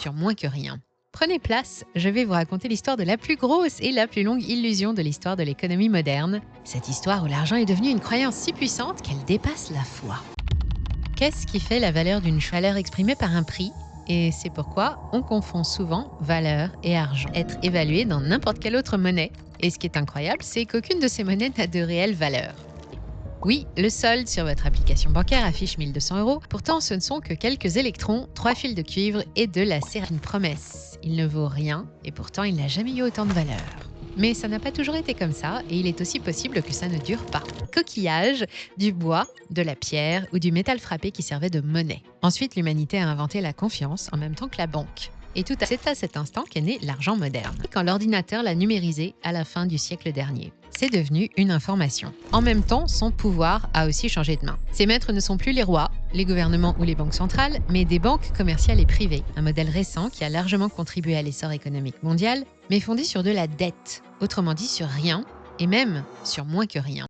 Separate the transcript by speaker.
Speaker 1: sur moins que rien. Prenez place, je vais vous raconter l'histoire de la plus grosse et la plus longue illusion de l'histoire de l'économie moderne. Cette histoire où l'argent est devenu une croyance si puissante qu'elle dépasse la foi. Qu'est-ce qui fait la valeur d'une valeur exprimée par un prix? Et c'est pourquoi on confond souvent valeur et argent, être évalué dans n'importe quelle autre monnaie. Et ce qui est incroyable, c'est qu'aucune de ces monnaies n'a de réelle valeur. Oui, le solde sur votre application bancaire affiche 1 200 €. Pourtant, ce ne sont que quelques électrons, 3 fils de cuivre et de la céramique. Une promesse. Il ne vaut rien et pourtant il n'a jamais eu autant de valeur. Mais ça n'a pas toujours été comme ça et il est aussi possible que ça ne dure pas. Coquillage, du bois, de la pierre ou du métal frappé qui servait de monnaie. Ensuite, l'humanité a inventé la confiance en même temps que la banque. Et c'est à cet instant qu'est né l'argent moderne, quand l'ordinateur l'a numérisé à la fin du siècle dernier. C'est devenu une information. En même temps, son pouvoir a aussi changé de main. Ses maîtres ne sont plus les rois, les gouvernements ou les banques centrales, mais des banques commerciales et privées. Un modèle récent qui a largement contribué à l'essor économique mondial, mais fondé sur de la dette. Autrement dit, sur rien, et même sur moins que rien.